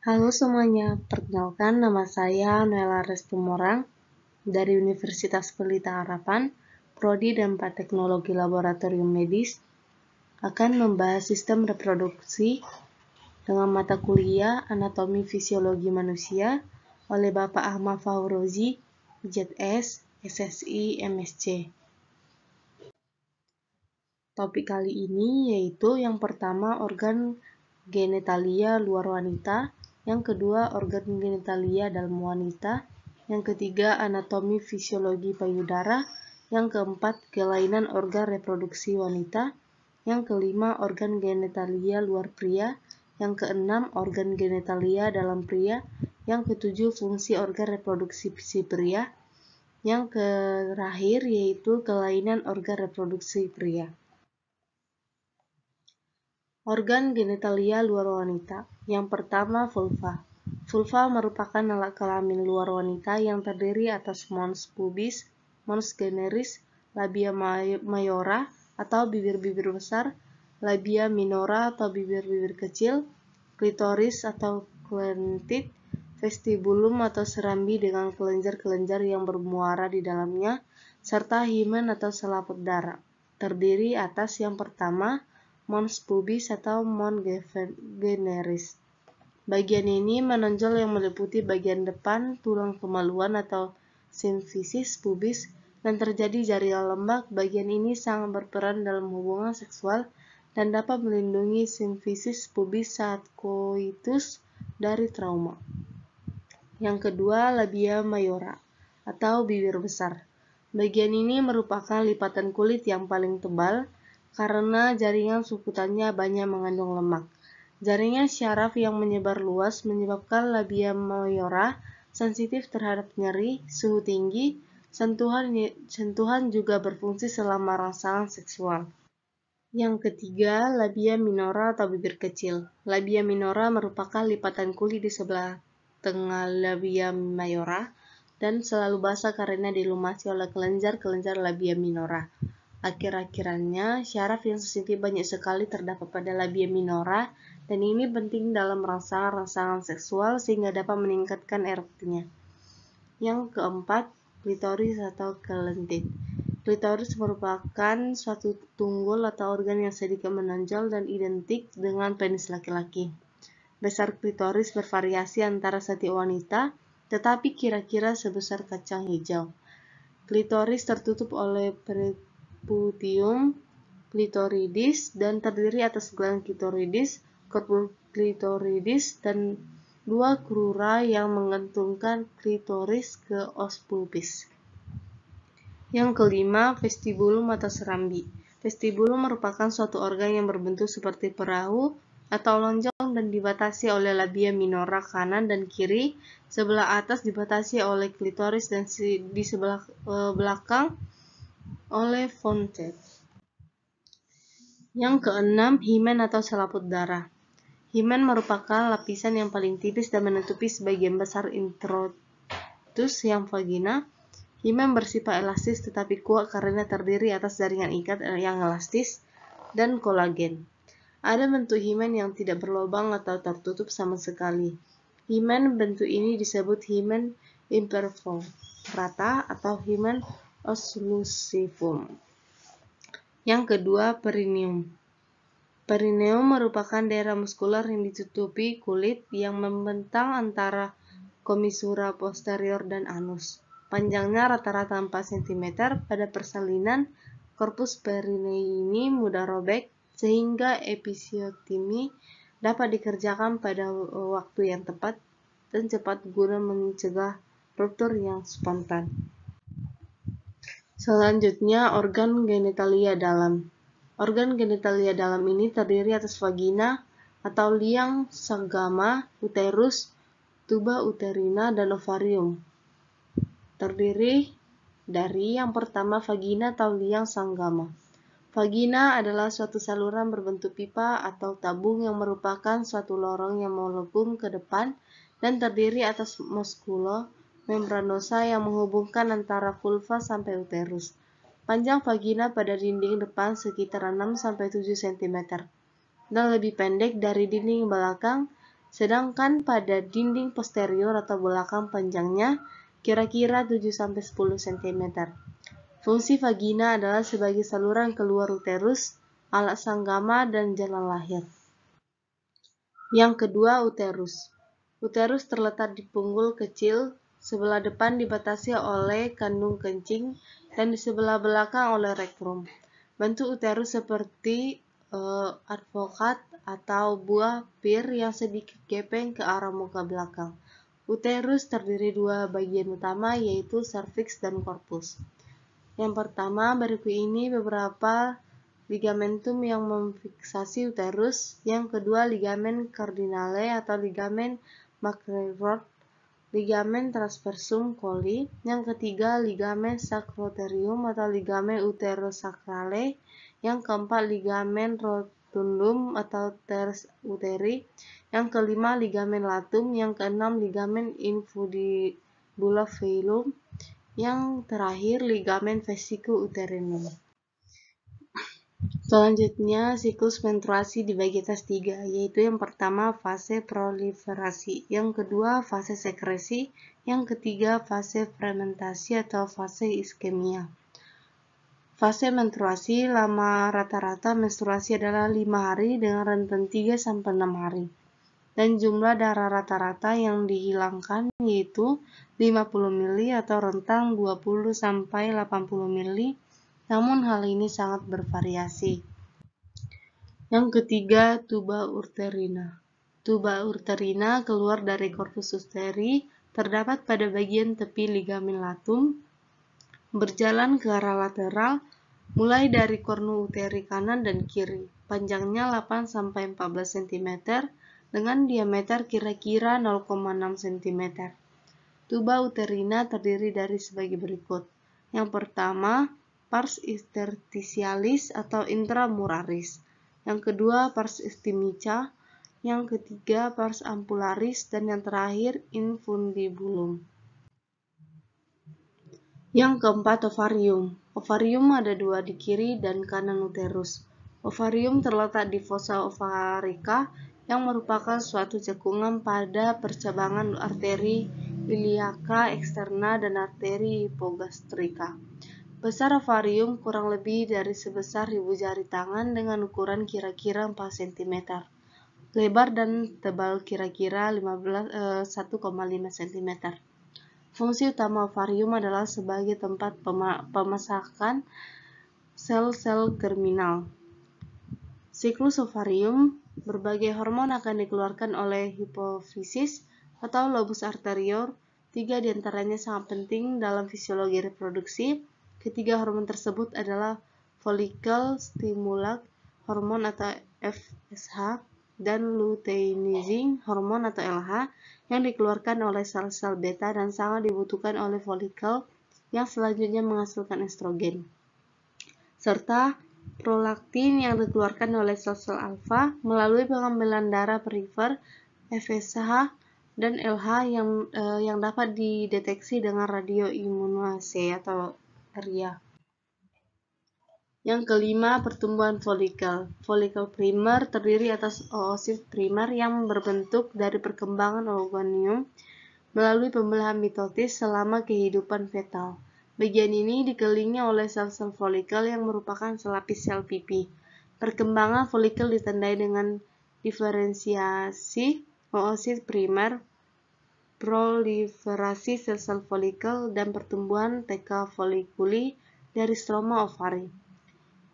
Halo semuanya, perkenalkan nama saya Noella Restumorang dari Universitas Pelita Harapan, Prodi dan Teknologi Laboratorium Medis, akan membahas sistem reproduksi dengan mata kuliah Anatomi Fisiologi Manusia oleh Bapak Ahmad Faurozi, JS, SSI, MSc. Topik kali ini yaitu yang pertama organ genitalia luar wanita, yang kedua organ genitalia dalam wanita, yang ketiga anatomi fisiologi payudara, yang keempat kelainan organ reproduksi wanita, yang kelima organ genitalia luar pria, yang keenam organ genitalia dalam pria, yang ketujuh fungsi organ reproduksi si pria, yang terakhir yaitu kelainan organ reproduksi pria. Organ genitalia luar wanita. Yang pertama, vulva. Vulva merupakan alat kelamin luar wanita yang terdiri atas mons pubis, mons generis, labia mayora atau bibir-bibir besar, labia minora atau bibir-bibir kecil, klitoris atau klentit, vestibulum atau serambi dengan kelenjar-kelenjar yang bermuara di dalamnya, serta himen atau selaput darah. Terdiri atas yang pertama, mons pubis atau mons generis. Bagian ini menonjol yang meliputi bagian depan tulang kemaluan atau simfisis pubis dan terjadi jaringan lembab. Bagian ini sangat berperan dalam hubungan seksual dan dapat melindungi simfisis pubis saat koitus dari trauma. Yang kedua, labia mayora atau bibir besar. Bagian ini merupakan lipatan kulit yang paling tebal karena jaringan sukutannya banyak mengandung lemak. Jaringan syaraf yang menyebar luas menyebabkan labia mayora sensitif terhadap nyeri, suhu tinggi, sentuhan juga berfungsi selama rangsangan seksual. Yang ketiga, labia minora atau bibir kecil. Labia minora merupakan lipatan kulit di sebelah tengah labia mayora dan selalu basah karena dilumasi oleh kelenjar-kelenjar labia minora. Akhir-akhirannya, syaraf yang sensitif banyak sekali terdapat pada labia minora dan ini penting dalam rangsangan seksual sehingga dapat meningkatkan erektinya. Yang keempat, klitoris atau klentit. Klitoris merupakan suatu tunggul atau organ yang sedikit menonjol dan identik dengan penis laki-laki. Besar klitoris bervariasi antara setiap wanita, tetapi kira-kira sebesar kacang hijau. Klitoris tertutup oleh periputium klitoridis dan terdiri atas gland klitoridis, corpus klitoridis, dan dua krura yang menggantungkan klitoris ke os pubis. Yang kelima, vestibulum atau serambi. Vestibulum merupakan suatu organ yang berbentuk seperti perahu atau lonjong dan dibatasi oleh labia minora kanan dan kiri. Sebelah atas dibatasi oleh klitoris dan di sebelah belakang oleh fontet. Yang keenam, himen atau selaput darah. Himen merupakan lapisan yang paling tipis dan menutupi sebagian besar introitus yang vagina. Himen bersifat elastis tetapi kuat karena terdiri atas jaringan ikat yang elastis dan kolagen. Ada bentuk himen yang tidak berlubang atau tertutup sama sekali. Himen bentuk ini disebut himen imperforata atau himen occlusivum. Yang kedua, perineum. Perineum merupakan daerah muskular yang ditutupi kulit yang membentang antara komisura posterior dan anus. Panjangnya rata-rata 4 cm. Pada persalinan, korpus perinei ini mudah robek sehingga episiotomi dapat dikerjakan pada waktu yang tepat dan cepat guna mencegah ruptur yang spontan. Selanjutnya, organ genitalia dalam. Organ genitalia dalam ini terdiri atas vagina atau liang sanggama, uterus, tuba uterina, dan ovarium. Terdiri dari yang pertama, vagina atau liang sanggama. Vagina adalah suatu saluran berbentuk pipa atau tabung yang merupakan suatu lorong yang melengkung ke depan dan terdiri atas muskulo membranosa yang menghubungkan antara vulva sampai uterus. Panjang vagina pada dinding depan sekitar 6-7 cm dan lebih pendek dari dinding belakang Sedangkan pada dinding posterior atau belakang panjangnya kira-kira 7-10 cm. Fungsi vagina adalah sebagai saluran keluar uterus, alat sanggama, dan jalan lahir. Yang kedua, uterus. Uterus terletak di punggul kecil, sebelah depan dibatasi oleh kandung kencing, dan di sebelah belakang oleh rektum. Bentuk uterus seperti advokat atau buah pir yang sedikit gepeng ke arah muka belakang. Uterus terdiri dua bagian utama, yaitu serviks dan korpus. Yang pertama, berikut ini beberapa ligamentum yang memfiksasi uterus. Yang kedua, ligamen cardinale atau ligamen McRae-Roth, ligamen transversum colli. Yang ketiga, ligamen sacroterium atau ligamen uterosacrale. Yang keempat, ligamen rotundum atau teres uteri. Yang kelima, ligamen latum. Yang keenam, ligamen infundibula velum. Yang terakhir, ligamen vesico-uterinum. Selanjutnya, siklus menstruasi dibagi atas 3, yaitu yang pertama fase proliferasi, yang kedua fase sekresi, yang ketiga fase fermentasi atau fase iskemia. Fase menstruasi, lama rata-rata menstruasi adalah 5 hari dengan rentan 3-6 hari. Dan jumlah darah rata-rata yang dihilangkan yaitu 50 ml atau rentang 20-80 ml, namun hal ini sangat bervariasi. Yang ketiga, tuba uterina. Tuba uterina keluar dari korpus uteri, terdapat pada bagian tepi ligamen latum, berjalan ke arah lateral, mulai dari kornu uteri kanan dan kiri, panjangnya 8-14 cm, dengan diameter kira-kira 0,6 cm. Tuba uterina terdiri dari sebagai berikut. Yang pertama, pars interstitialis atau intramuraris. Yang kedua, pars istemica. Yang ketiga, pars ampularis. Dan yang terakhir, infundibulum. Yang keempat, ovarium. Ovarium ada 2 di kiri dan kanan uterus. Ovarium terletak di fossa ovarica, yang merupakan suatu cekungan pada percabangan arteri iliaca eksterna dan arteri hipogastrika. Besar ovarium kurang lebih dari sebesar ibu jari tangan dengan ukuran kira-kira 4 cm. Lebar dan tebal kira-kira 1,5 cm. Fungsi utama ovarium adalah sebagai tempat pemasakan sel-sel germinal. Siklus ovarium, berbagai hormon akan dikeluarkan oleh hipofisis atau lobus arterior. 3 diantaranya sangat penting dalam fisiologi reproduksi. Ketiga hormon tersebut adalah follicle stimulus hormon atau FSH dan luteinizing hormon atau LH yang dikeluarkan oleh sel-sel beta dan sangat dibutuhkan oleh folikel yang selanjutnya menghasilkan estrogen, serta prolaktin yang dikeluarkan oleh sel-sel alfa melalui pengambilan darah perifer, FSH dan LH yang dapat dideteksi dengan radioimunisasi atau RIA. Yang kelima, pertumbuhan folikel. Folikel primer terdiri atas oosit primer yang berbentuk dari perkembangan oogonium melalui pembelahan mitosis selama kehidupan fetal. Bagian ini dikelilingi oleh sel-sel folikel yang merupakan selapis sel pipi. Perkembangan folikel ditandai dengan diferensiasi oosit primer, proliferasi sel-sel folikel, dan pertumbuhan teka folikuli dari stroma ovari.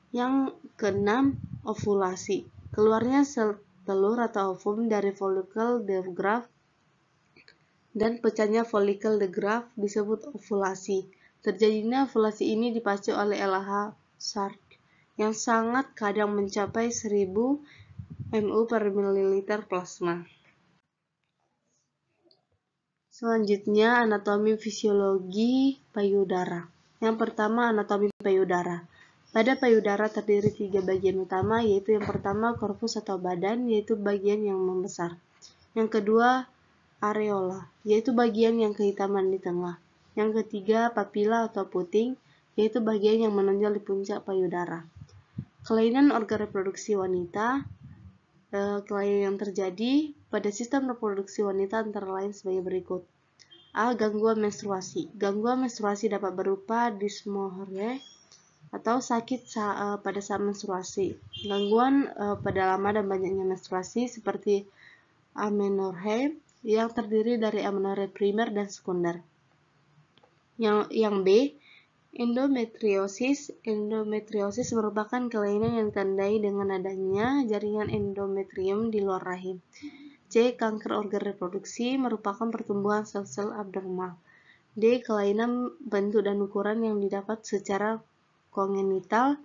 Yang keenam, ovulasi. Keluarnya sel telur atau ovum dari folikel de Graaff dan pecahnya folikel de Graaff disebut ovulasi. Terjadinya ovulasi ini dipacu oleh LH Sharp yang sangat kadang mencapai 1000 mU per mililiter plasma. Selanjutnya, anatomi fisiologi payudara. Yang pertama, anatomi payudara. Pada payudara terdiri 3 bagian utama, yaitu yang pertama korpus atau badan, yaitu bagian yang membesar. Yang kedua, areola, yaitu bagian yang kehitaman di tengah. Yang ketiga, papila atau puting, yaitu bagian yang menonjol di puncak payudara. Kelainan organ reproduksi wanita. kelainan yang terjadi pada sistem reproduksi wanita antara lain sebagai berikut. A. Gangguan menstruasi. Gangguan menstruasi dapat berupa dysmenorrhea atau sakit pada saat menstruasi. Gangguan pada lama dan banyaknya menstruasi seperti amenorrhea yang terdiri dari amenorrhea primer dan sekunder. Yang B. Endometriosis. Endometriosis merupakan kelainan yang ditandai dengan adanya jaringan endometrium di luar rahim. C. Kanker organ reproduksi merupakan pertumbuhan sel-sel abnormal. D. Kelainan bentuk dan ukuran yang didapat secara kongenital.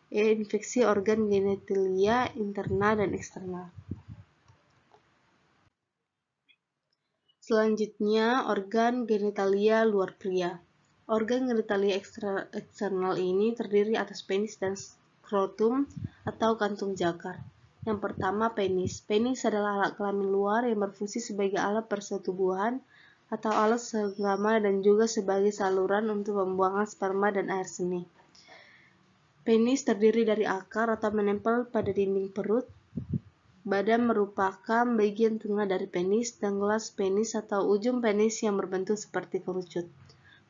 E. Infeksi organ genitalia internal dan eksternal. Selanjutnya, organ genitalia luar pria. Organ genitalia eksternal ini terdiri atas penis dan skrotum atau kantung jakar. Yang pertama, penis. Penis adalah alat kelamin luar yang berfungsi sebagai alat persetubuhan atau alat senggama dan juga sebagai saluran untuk pembuangan sperma dan air seni. Penis terdiri dari akar atau menempel pada dinding perut. Badan merupakan bagian tengah dari penis dan gelas penis atau ujung penis yang berbentuk seperti kerucut.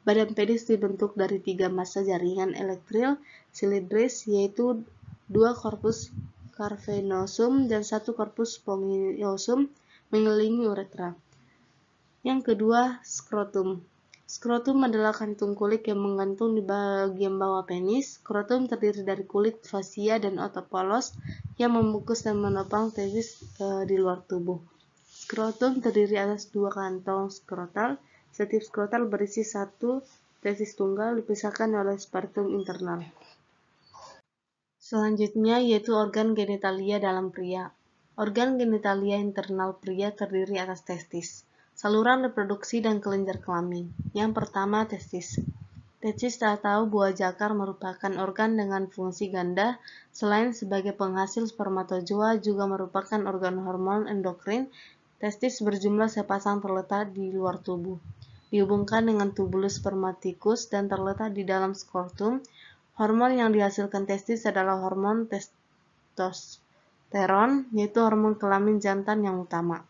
Badan penis dibentuk dari 3 massa jaringan elektril silindris, yaitu 2 korpus cavernosum dan 1 korpus spongiosum mengelilingi uretra. Yang kedua, skrotum. Skrotum adalah kantung kulit yang menggantung di bagian bawah penis. Skrotum terdiri dari kulit, fasia, dan otot polos yang membungkus dan menopang testis di luar tubuh. Skrotum terdiri atas 2 kantong skrotal. Setiap skrotal berisi 1 testis tunggal dipisahkan oleh spertum internal. Selanjutnya yaitu organ genitalia dalam pria. Organ genitalia internal pria terdiri atas testis, saluran reproduksi, dan kelenjar kelamin. Yang pertama, testis. Testis atau buah jakar merupakan organ dengan fungsi ganda. Selain sebagai penghasil spermatozoa, juga merupakan organ hormon endokrin. Testis berjumlah sepasang terletak di luar tubuh, dihubungkan dengan tubulus spermaticus dan terletak di dalam skrotum. Hormon yang dihasilkan testis adalah hormon testosteron, yaitu hormon kelamin jantan yang utama.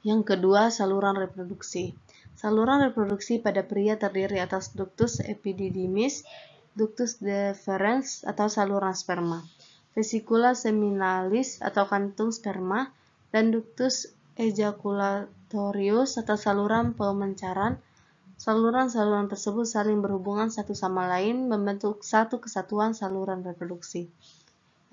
Yang kedua, saluran reproduksi. Saluran reproduksi pada pria terdiri atas ductus epididymis, ductus deferens atau saluran sperma, vesicula seminalis atau kantung sperma, dan ductus ejaculatorius atau saluran pemencaran. Saluran-saluran tersebut saling berhubungan satu sama lain membentuk satu kesatuan saluran reproduksi.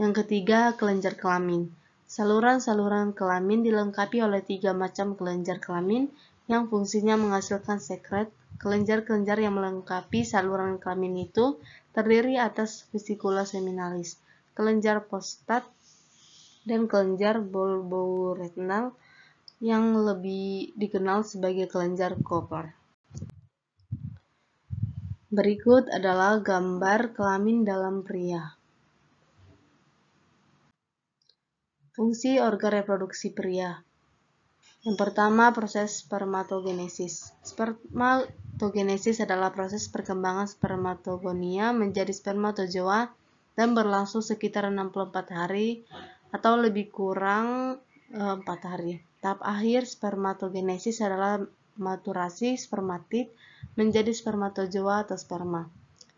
Yang ketiga, kelenjar kelamin. Saluran-saluran kelamin dilengkapi oleh 3 macam kelenjar kelamin yang fungsinya menghasilkan sekret. Kelenjar-kelenjar yang melengkapi saluran kelamin itu terdiri atas vesicula seminalis, kelenjar prostat, dan kelenjar bulboureteral yang lebih dikenal sebagai kelenjar Cooper. Berikut adalah gambar kelamin dalam pria. Fungsi organ reproduksi pria. Yang pertama, proses spermatogenesis. Spermatogenesis adalah proses perkembangan spermatogonia menjadi spermatozoa dan berlangsung sekitar 64 hari atau lebih kurang 4 hari. Tahap akhir spermatogenesis adalah maturasi spermatid menjadi spermatozoa atau sperma.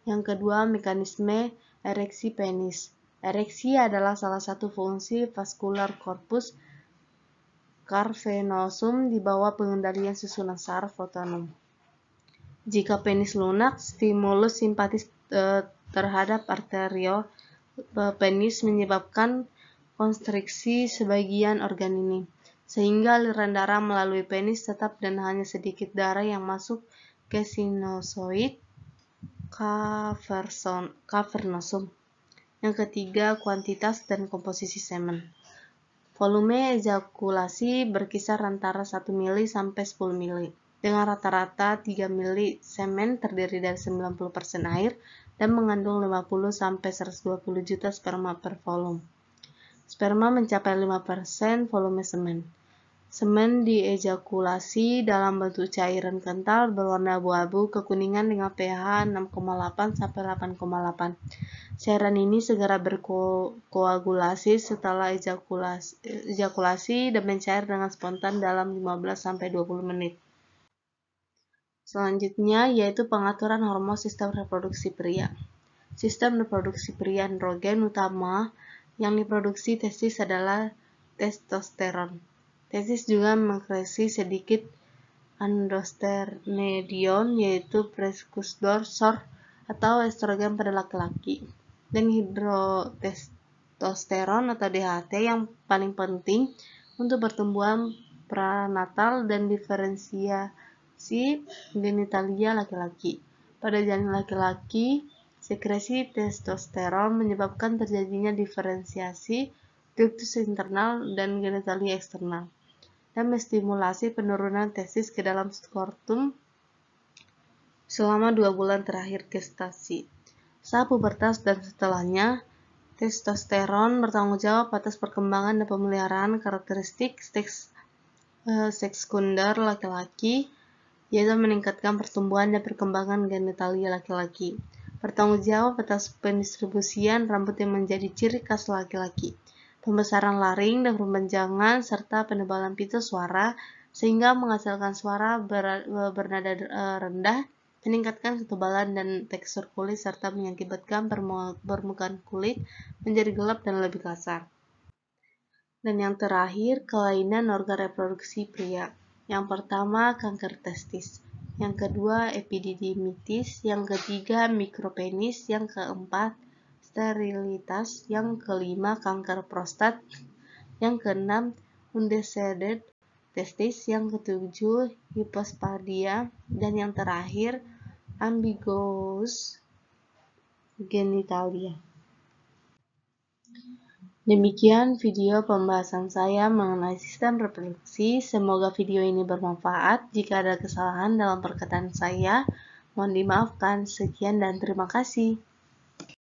Yang kedua, mekanisme ereksi penis. Ereksi adalah salah satu fungsi vaskular korpus cavernosum di bawah pengendalian susunan saraf otonom. Jika penis lunak, stimulus simpatis terhadap arteriol penis menyebabkan konstriksi sebagian organ ini, sehingga aliran darah melalui penis tetap dan hanya sedikit darah yang masuk ke sinusoid cavernosum. Yang ketiga, kuantitas dan komposisi semen. Volume ejakulasi berkisar antara 1 mili sampai 10 mili. Dengan rata-rata 3 mili semen terdiri dari 90% air dan mengandung 50 sampai 120 juta sperma per volume. Sperma mencapai 5% volume semen. Semen diejakulasi dalam bentuk cairan kental berwarna abu-abu kekuningan dengan pH 6,8 sampai 8,8. Cairan ini segera berkoagulasi setelah ejakulasi dan mencair dengan spontan dalam 15 sampai 20 menit. Selanjutnya yaitu pengaturan hormon sistem reproduksi pria. Sistem reproduksi pria androgen utama yang diproduksi testis adalah testosteron. Testis juga mengekresi sedikit androstenedion yaitu prekursor atau estrogen pada laki-laki, dan hidrotestosteron atau DHT yang paling penting untuk pertumbuhan pranatal dan diferensiasi genitalia laki-laki. Pada janin laki-laki, sekresi testosteron menyebabkan terjadinya diferensiasi ductus internal dan genitalia eksternal, dan menstimulasi penurunan testis ke dalam skrotum selama 2 bulan terakhir gestasi. Saat pubertas dan setelahnya, testosteron bertanggung jawab atas perkembangan dan pemeliharaan karakteristik sekunder laki-laki, yaitu meningkatkan pertumbuhan dan perkembangan genitalia laki-laki. Bertanggung jawab atas pendistribusian rambut yang menjadi ciri khas laki-laki, pembesaran laring dan perpanjangan, serta penebalan pita suara sehingga menghasilkan suara bernada rendah, meningkatkan ketebalan dan tekstur kulit, serta mengakibatkan permukaan kulit menjadi gelap dan lebih kasar. Dan yang terakhir, kelainan organ reproduksi pria. Yang pertama, kanker testis. Yang kedua, epididimitis. Yang ketiga, mikropenis. Yang keempat, sterilitas. Yang kelima, kanker prostat. Yang keenam, undecided testis. Yang ketujuh, hipospadia. Dan yang terakhir, ambiguous genitalia. Demikian video pembahasan saya mengenai sistem reproduksi. Semoga video ini bermanfaat. Jika ada kesalahan dalam perkataan saya, mohon dimaafkan. Sekian dan terima kasih.